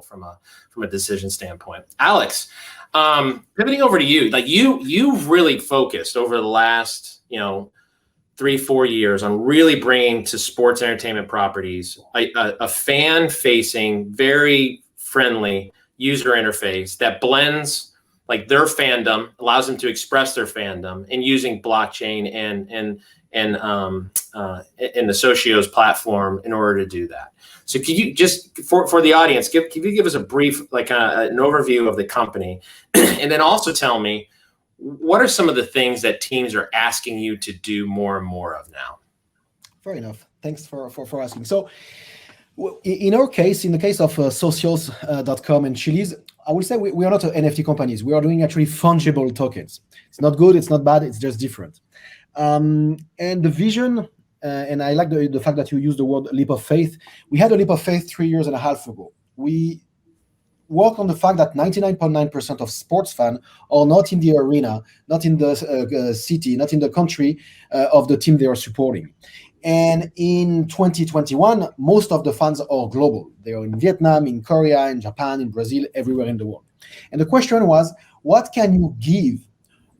from a decision standpoint. Alex, pivoting over to you, like you've really focused over the last 3-4 years on really bringing to sports entertainment properties a fan-facing, very friendly user interface that blends like their fandom, allows them to express their fandom, and using blockchain and the Socios platform in order to do that. So could you just, for the audience, can you give us a brief, like an overview of the company, and then also tell me, what are some of the things that teams are asking you to do more and more of now? Fair enough. Thanks for asking. So in our case, in the case of Socios.com and Chiliz, I would say we are not NFT companies. We are doing actually fungible tokens. It's not good, it's not bad, it's just different. And the vision, and I like the fact that you use the word leap of faith. We had a leap of faith 3.5 years ago. We work on the fact that 99.9% of sports fans are not in the arena, not in the city, not in the country of the team they are supporting. And in 2021, most of the fans are global. They are in Vietnam, in Korea, in Japan, in Brazil, everywhere in the world. And the question was, what can you give,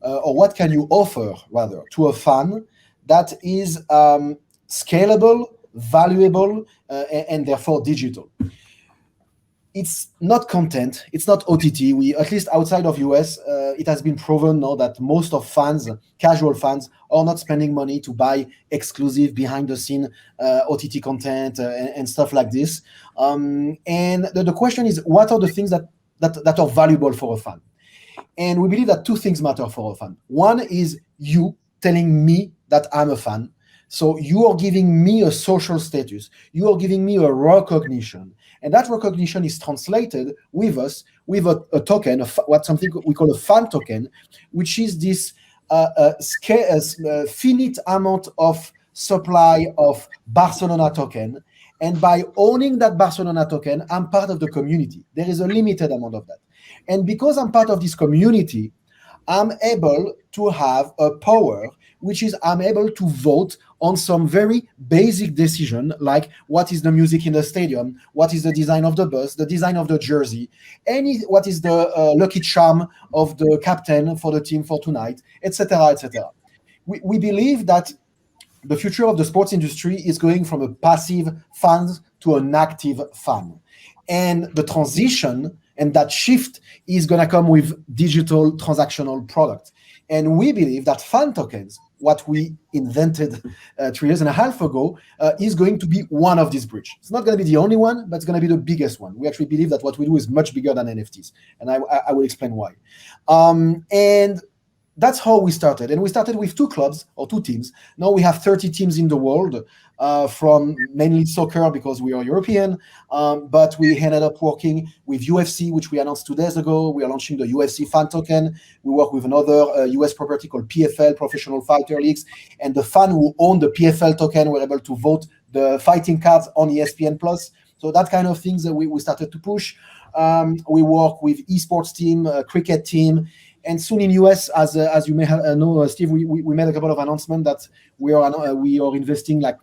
or what can you offer, rather, to a fan that is scalable, valuable, and therefore digital? It's not content. It's not OTT. We, at least outside of US, it has been proven now that most of fans, casual fans, are not spending money to buy exclusive behind-the-scene OTT content and stuff like this. And the question is, what are the things that are valuable for a fan? And we believe that two things matter for a fan. One is you telling me that I'm a fan. So you are giving me a social status. You are giving me a recognition. And that recognition is translated with us with a token, something we call a fan token, which is this finite amount of supply of Barcelona token. And by owning that Barcelona token, I'm part of the community. There is a limited amount of that. And because I'm part of this community, I'm able to have a power, which is I'm able to vote on some very basic decision, like what is the music in the stadium, what is the design of the bus, the design of the jersey, what is the lucky charm of the captain for the team for tonight, etc., etc. We believe that the future of the sports industry is going from a passive fan to an active fan. And the transition and that shift is going to come with digital transactional products. And we believe that fan tokens, what we invented 3.5 years ago, is going to be one of these bridges. It's not going to be the only one, but it's going to be the biggest one. We actually believe that what we do is much bigger than NFTs. And I will explain why. And that's how we started. And we started with 2 clubs or 2 teams. Now we have 30 teams in the world, from mainly soccer because we are European. But we ended up working with UFC, which we announced 2 days ago. We are launching the UFC fan token. We work with another US property called PFL, Professional Fighter Leagues. And the fan who owned the PFL token were able to vote the fighting cards on ESPN+. So that kind of things that we started to push. We work with esports team, cricket team. And soon in US, as you may know, Steve, we made a couple of announcements that we are investing, like,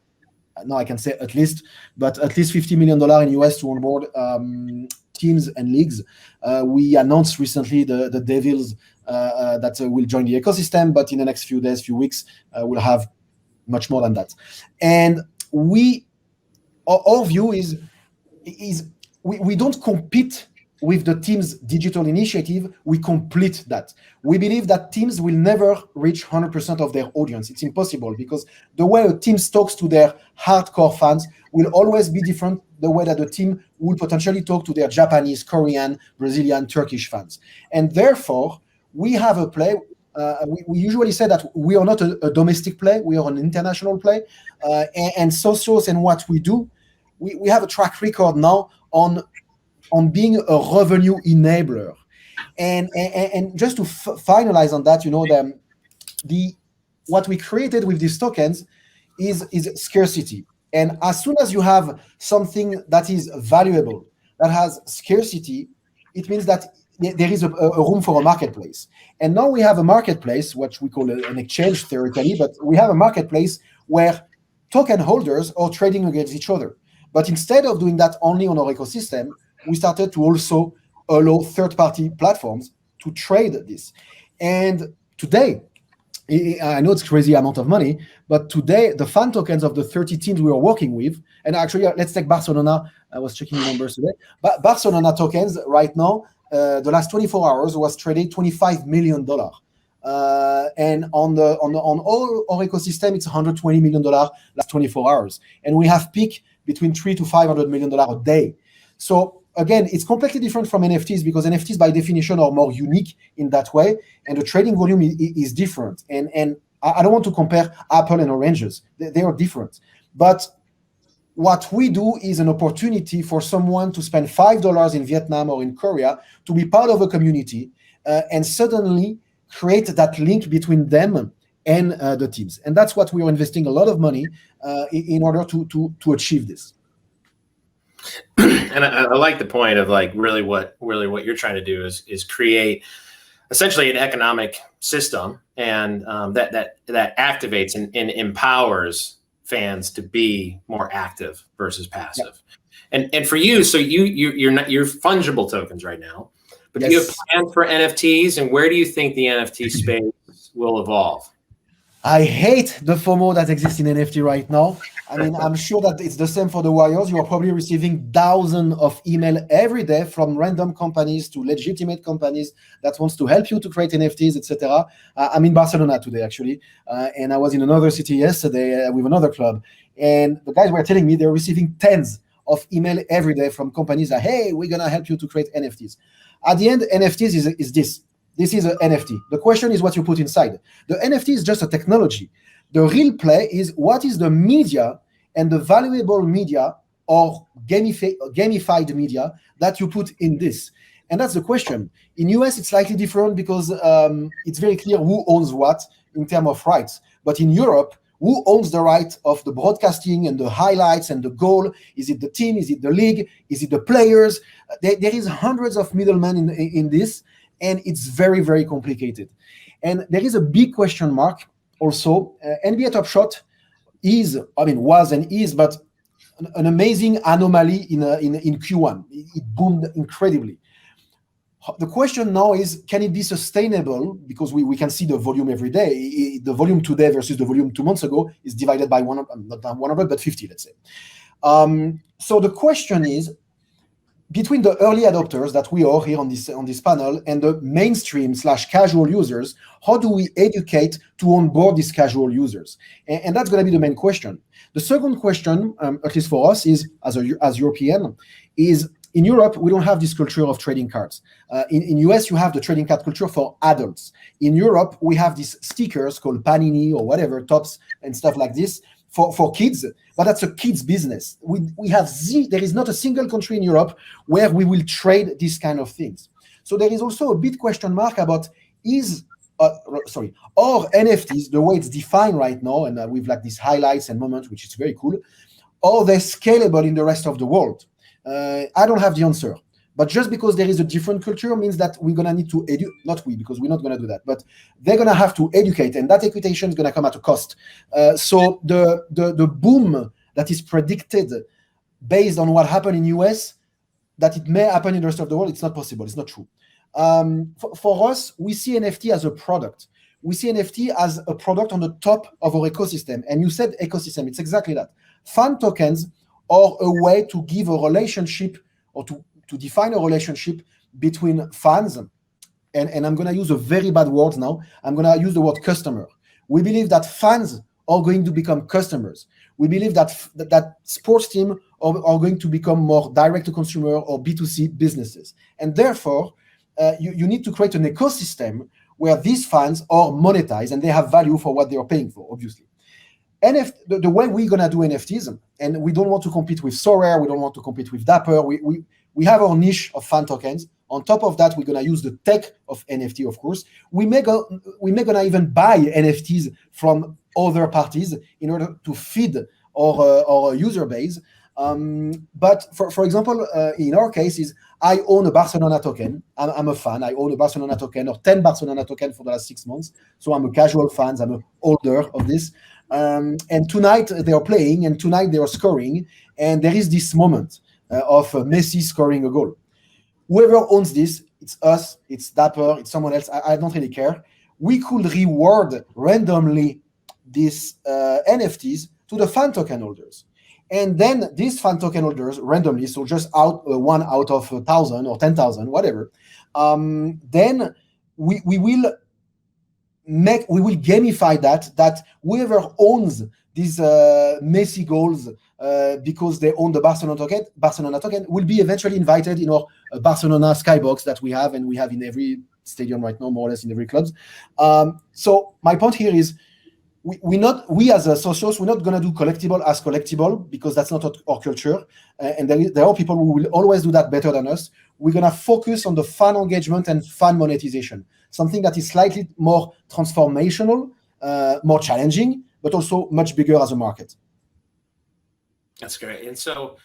no, I can say at least $50 million in US to onboard teams and leagues. We announced recently the Devils that will join the ecosystem, but in the next few days, few weeks, we'll have much more than that. And our view is we don't compete with the team's digital initiative, we complete that. We believe that teams will never reach 100% of their audience. It's impossible because the way a team talks to their hardcore fans will always be different the way that the team will potentially talk to their Japanese, Korean, Brazilian, Turkish fans. And therefore, we have a play. We usually say that we are not a domestic play, we are an international play. And Socios and what we do, we have a track record now on being a revenue enabler. And just to finalize on that, what we created with these tokens is scarcity. And as soon as you have something that is valuable, that has scarcity, it means that there is a room for a marketplace. And now we have a marketplace, what we call an exchange theoretically, but we have a marketplace where token holders are trading against each other. But instead of doing that only on our ecosystem, we started to also allow third-party platforms to trade this. And today, I know it's a crazy amount of money, but today the fan tokens of the 30 teams we are working with, and actually let's take Barcelona. I was checking the numbers today, but Barcelona tokens right now, the last 24 hours was traded $25 million. And on all our ecosystem, it's $120 million last 24 hours. And we have peak between $300 to $500 million a day. So again, it's completely different from NFTs because NFTs by definition are more unique in that way. And the trading volume is different. And I don't want to compare apple and oranges. They are different. But what we do is an opportunity for someone to spend $5 in Vietnam or in Korea to be part of a community and suddenly create that link between them and the teams. And that's what we are investing a lot of money in order to achieve this. And I like the point of like really what you're trying to do is create essentially an economic system and that activates and empowers fans to be more active versus passive. Yep. And for you, so you're fungible tokens right now, but do you have plans for NFTs, and where do you think the NFT space will evolve? I hate the FOMO that exists in NFT right now. I mean, I'm sure that it's the same for the Warriors. You are probably receiving thousands of emails every day from random companies to legitimate companies that wants to help you to create NFTs, etc. I'm in Barcelona today, actually, and I was in another city yesterday with another club. And the guys were telling me they're receiving tens of emails every day from companies that, hey, we're going to help you to create NFTs. At the end, NFTs is this. This is an NFT. The question is what you put inside. The NFT is just a technology. The real play is what is the media and the valuable media or gamified media that you put in this. And that's the question. In US, it's slightly different because it's very clear who owns what in terms of rights. But in Europe, who owns the right of the broadcasting and the highlights and the goal? Is it the team? Is it the league? Is it the players? There is hundreds of middlemen in this. And it's very, very complicated. And there is a big question mark also. NBA Top Shot was and is, but an amazing anomaly in Q1. It boomed incredibly. The question now is, can it be sustainable? Because we can see the volume every day. The volume today versus the volume 2 months ago is divided by 100, but 50, let's say. So the question is, between the early adopters that we are here on this panel and the mainstream / casual users, how do we educate to onboard these casual users? And that's going to be the main question. The second question, at least for us, is as European, is in Europe, we don't have this culture of trading cards. In US, you have the trading card culture for adults. In Europe, we have these stickers called Panini or whatever, Tops and stuff like this, for kids, but that's a kids business. There is not a single country in Europe where we will trade these kind of things. So there is also a big question mark about are NFTs, the way it's defined right now, and with like these highlights and moments, which is very cool, are they scalable in the rest of the world? I don't have the answer. But just because there is a different culture means that we're going to need to educate, not we, because we're not going to do that, but they're going to have to educate, and that education is going to come at a cost. So the boom that is predicted based on what happened in US, that it may happen in the rest of the world, it's not possible. It's not true. For us, we see NFT as a product. We see NFT as a product on the top of our ecosystem. And you said ecosystem, it's exactly that. Fan tokens are a way to give a relationship or to define a relationship between fans, and I'm going to use a very bad word now. I'm going to use the word customer. We believe that fans are going to become customers. We believe that sports teams are going to become more direct-to-consumer or B2C businesses. And therefore, you need to create an ecosystem where these fans are monetized and they have value for what they are paying for, obviously. The way we're going to do NFTs, and we don't want to compete with Sorare, we don't want to compete with Dapper, we have our niche of fan tokens. On top of that, we're going to use the tech of NFT, of course. We may gonna even buy NFTs from other parties in order to feed our user base. But for example, in our case, is I own a Barcelona token. I'm a fan. I own a Barcelona token or 10 Barcelona tokens for the last 6 months. So I'm a casual fan. I'm a holder of this. And tonight they are playing, and tonight they are scoring, and there is this moment. of Messi scoring a goal. Whoever owns this, it's us, it's Dapper, it's someone else, I don't really care. We could reward randomly these NFTs to the fan token holders. And then these fan token holders randomly, so just one out of 1,000 or 10,000, whatever, then we will gamify that whoever owns these Messi goals because they own the Barcelona token will be eventually invited in our Barcelona skybox that we have, and we have in every stadium right now, more or less in every club. So my point here is we as a Socios, we're not going to do collectible as collectible because that's not our culture. And there are people who will always do that better than us. We're going to focus on the fan engagement and fan monetization, something that is slightly more transformational, more challenging, but also much bigger as a market. That's great. And so